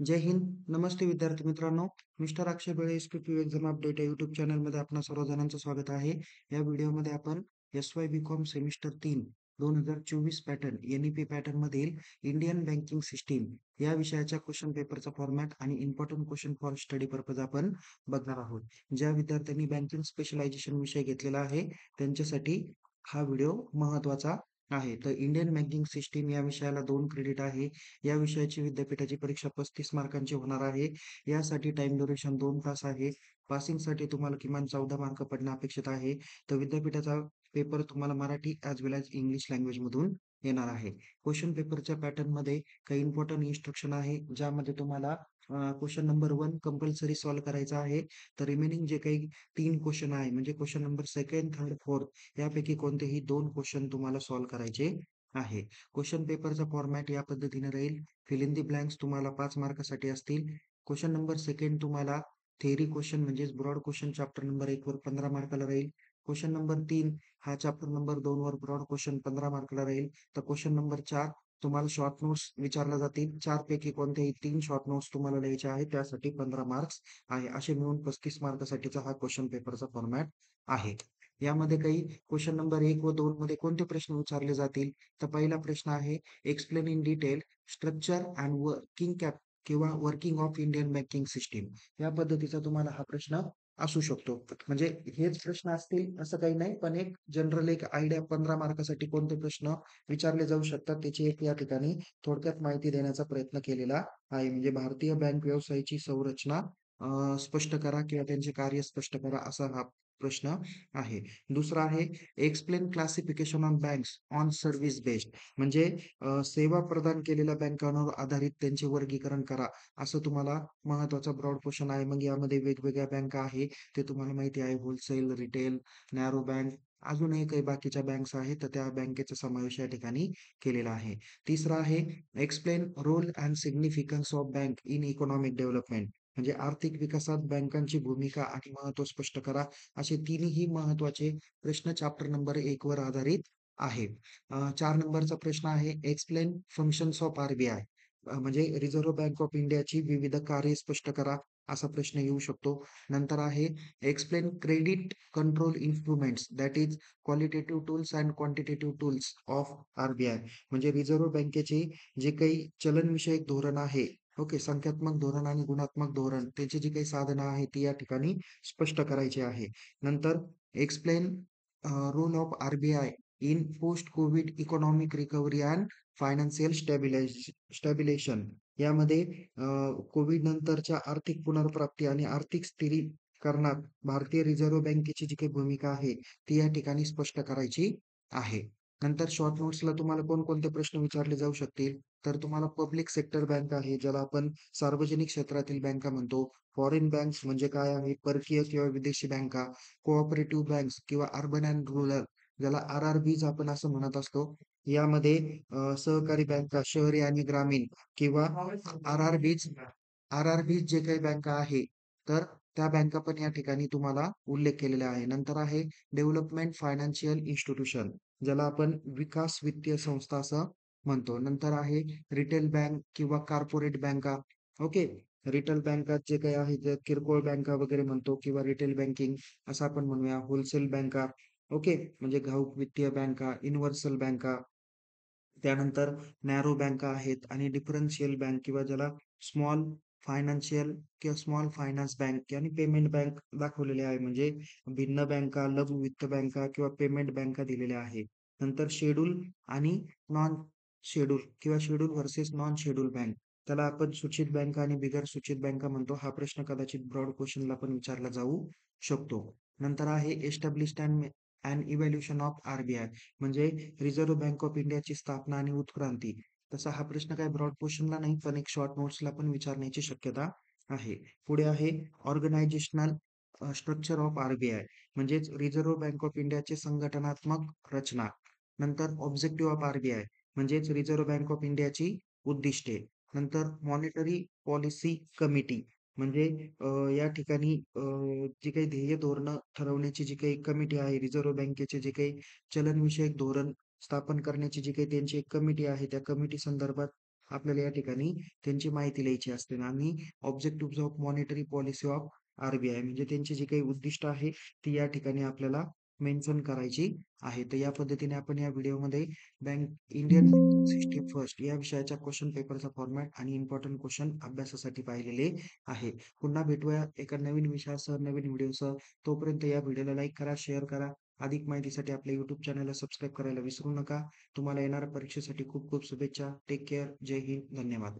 जय हिंद. नमस्ते विद्यार्थी मित्रांनो. मिस्टर अक्षय Bele S-P-P exam update या यूट्यूब चॅनलमध्ये आपणा सर्व जणांचं स्वागत आहे. या व्हिडिओमध्ये आपण SY B.Com semester 3 2024 pattern N-E-P pattern मधील इंडियन बँकिंग सिस्टीम या विषयाच्या क्वेश्चन पेपरचा फॉर्मॅट आणि important question for study purpose आपण बघणार आहोत. ज्या विद्यार्थ्यांनी बँकिंग स्पेशलायझेशन विषय घेतलेला आहे त्यांच्यासाठी हा व्हिडिओ महत्त्वाचा आहे. तर इंडियन बँकिंग सिस्टीम या विषयाला 2 क्रेडिट आहे. या विषयाची विद्यापीठाची परीक्षा 35 मार्कांची होणार आहे. यासाठी टाइम ड्युरेशन 2 तास आहे. पासिंगसाठी तुम्हाला किमान 14 मार्क पडणं अपेक्षित आहे. तर विद्यापीठाचा पेपर तुम्हाला मराठी ॲज वेल ॲज इंग्लिश लँग्वेजमधून येणार आहे. क्वेश्चन पेपरच्या पॅटर्नमध्ये काही इम्पोर्टंट इन्स्ट्रक्शन आहे, ज्यामध्ये तुम्हाला क्वेश्चन नंबर 1 कंपल्सरी सॉल्व्ह करायचा आहे. तर रिमेनिंग जे काही 3 क्वेश्चन आहे, म्हणजे question number 2nd, 3rd, 4th यापैकी कोणतेही 2 क्वेश्चन तुम्हाला सॉल्व्ह करायचे आहे. क्वेश्चन पेपरचा फॉर्मॅट या पद्धतीने राहील. फिल इन द ब्लँक्स तुम्हाला 5 मार्कासाठी असतील. क्वेश्चन नंबर 2nd तुम्हाला थेअरी क्वेश्चन म्हणजेच ब्रॉड क्वेश्चन चॅप्टर नंबर 1 वर 15 मार्काला राहील. क्वेश्चन नंबर 3 हा चॅप्टर नंबर 2 वर ब्रॉड क्वेश्चन 15 मार्काला राहील. तर क्वेश्चन नंबर 4 तुम्हाला शॉर्ट नोट्स विचारल्या जातील. 4 पैकी कोणत्याही 3 शॉर्ट नोट्स तुम्हाला लिहायच्या आहेत. त्यासाठी 15 मार्क्स आहे. असे मिळून 35 मार्कासाठीचा हा क्वेश्चन पेपरचा फॉर्मॅट आहे. यामध्ये काही क्वेश्चन नंबर 1 व 2 मध्ये कोणते प्रश्न विचारले जातील? तर पहिला प्रश्न आहे, explain in detail structure and working कॅप किंवा working of Indian banking system. या पद्धतीचा तुम्हाला हा प्रश्न असू शकतो. म्हणजे हेच प्रश्न असतील असं काही नाही, पण एक जनरल एक आयडिया 15 मार्कासाठी कोणते प्रश्न विचारले जाऊ शकतात त्याची एक या ठिकाणी थोडक्यात माहिती देण्याचा प्रयत्न केलेला आहे. म्हणजे भारतीय बँक व्यवसायाची संरचना स्पष्ट करा किंवा त्यांचे कार्य स्पष्ट करा असा हा प्रश्न आहे. दुसरा आहे, explain classification on banks on service based. म्हणजे सेवा प्रदान केलेल्या बँकांवर आधारित त्यांचे वर्गीकरण करा. असं तुम्हाला महत्त्वाचा ब्रॉड क्वेश्चन आहे. मग यामध्ये वेगवेगळ्या बँका आहे ते तुम्हाला माहिती आहे. होलसेल, रिटेल, नॅरो बँक, अजूनही काही बाकीच्या बँक्स आहेत, तर त्या बँकेचा समावेश या ठिकाणी केलेला आहे. तिसरा आहे, explain role and significance of bank in economic development. म्हणजे आर्थिक विकासात बँकांची भूमिका आणि महत्त्व स्पष्ट करा. असे तिन्ही महत्त्वाचे प्रश्न चॅप्टर नंबर 1 वर आधारित आहे. 4 नंबरचा प्रश्न आहे, एक्सप्लेन फंक्शन्स ऑफ आर-बी-आय. म्हणजे रिझर्व्ह बँक ऑफ इंडियाची विविध कार्ये स्पष्ट करा, असा प्रश्न येऊ शकतो. नंतर आहे, explain credit control instruments that is qualitative tools and quantitative tools of RBI. म्हणजे रिझर्व्ह बँकेचे जे काही चलनविषयक धोरण आहे, ओके, संख्यात्मक धोरण आणि गुणात्मक धोरण, त्याची जी काही साधनं आहेत ती या ठिकाणी स्पष्ट करायची आहे. नंतर explain role of RBI in post covid economic recovery and financial stabilisation. यामध्ये कोविड नंतरच्या आर्थिक पुनर्प्राप्ती आणि आर्थिक स्थिरीकरणात भारतीय रिझर्व्ह बँकेची जी काही भूमिका आहे ती या ठिकाणी स्पष्ट करायची आहे. नंतर शॉर्ट नोट्सला तुम्हाला कोणकोणते प्रश्न विचारले जाऊ शकतील? तर तुम्हाला पब्लिक सेक्टर बँक आहे, ज्याला आपण सार्वजनिक क्षेत्रातील बँका म्हणतो. फॉरेन बँक्स म्हणजे काय आहे? परकीय किंवा विदेशी बँका. कोऑपरेटिव्ह बँक्स किंवा अर्बन अँड रूरल, ज्याला आर-आर-बीज आपण असं म्हणत असतो. यामध्ये सहकारी बँका शहरी आणि ग्रामीण किंवा आर-आर-बीज आर-आर-बीज जे काही बँका आहे, तर त्या बँका पण या ठिकाणी तुम्हाला उल्लेख केलेला आहे. नंतर आहे डेव्हलपमेंट फायनान्शियल इन्स्टिट्यूशन, ज्याला आपण विकास वित्तीय संस्था असं म्हणतो. नंतर आहे रिटेल बँक किंवा कॉर्पोरेट बँका. ओके. रिटेल बँका जे काही आहे ते किरकोळ बँका वगैरे म्हणतो किंवा रिटेल बँकिंग असं आपण म्हणूया. होलसेल बँका, ओके, म्हणजे घाऊक वित्तीय बँका, युनिव्हर्सल बँका. त्यानंतर नॅरो बँका आहेत आणि डिफरन्शियल बँक किंवा ज्याला स्मॉल फायनान्शियल किंवा स्मॉल फायनान्स बँक आणि पेमेंट बँक दाखवलेले आहे. म्हणजे भिन्न बँका, लघु वित्त बँका किंवा पेमेंट बँका दिलेल्या आहे. नंतर शेड्यूल आणि नॉन शेड्यूल किंवा schedule versus non schedule bank. त्याला आपण सूचित बँका आणि बिगर सूचित बँका म्हणतो. हा प्रश्न कदाचित ब्रॉड क्वेश्चनला पण विचारला जाऊ शकतो. नंतर आहे established and evaluation of RBI. म्हणजे रिझर्व्ह बँक ऑफ इंडियाची स्थापना आणि उत्क्रांती. तसा हा प्रश्न काय ब्रॉड क्वेश्चनला नाही, पण एक शॉर्ट नोट्सला पण विचारण्याची शक्यता आहे. पुढे आहे ऑर्गनायझेशनल स्ट्रक्चर ऑफ आर-बी-आय. म्हणजेच रिझर्व्ह बँक ऑफ इंडियाचे संघटनात्मक रचना. नंतर ऑब्जेक्टिव्ह ऑफ आर-बी-आय म्हणजेच रिझर्व्ह बँक ऑफ इंडियाची उद्दिष्टे. नंतर मॉनिटरी पॉलिसी कमिटी म्हणजे या ठिकाणी जी काही ध्येय धोरणं ठरवण्याची जी काही कमिटी आहे, रिझर्व्ह बँकेचे जे काही चलनविषयक धोरण स्थापन करण्याची जी काही त्यांची एक कमिटी आहे, त्या कमिटी संदर्भात आपल्याला या ठिकाणी त्यांची माहिती लिहायची असते आणि objectives of monetary policy of RBI म्हणजे त्यांची जी काही उद्दिष्ट आहे ती या ठिकाणी आपल्याला मेन्शन करायची आहे. तर या पद्धतीने आपण या व्हिडिओमध्ये बँक इंडियन सिस्टीम फर्स्ट या विषयाच्या क्वेश्चन पेपरचा फॉर्मॅट आणि इम्पॉर्टंट क्वेश्चन अभ्यासासाठी पाहिलेले आहे. पुन्हा भेटूया एका नवीन विषयासह, नवीन व्हिडिओसह. तोपर्यंत या व्हिडिओला लाईक करा, शेअर करा. अधिक माहितीसाठी आपल्या YouTube चॅनलला सबस्क्राईब करायला विसरू नका. तुम्हाला येणाऱ्या परीक्षेसाठी खूप खूप शुभेच्छा. Take care. जय हिंद. धन्यवाद.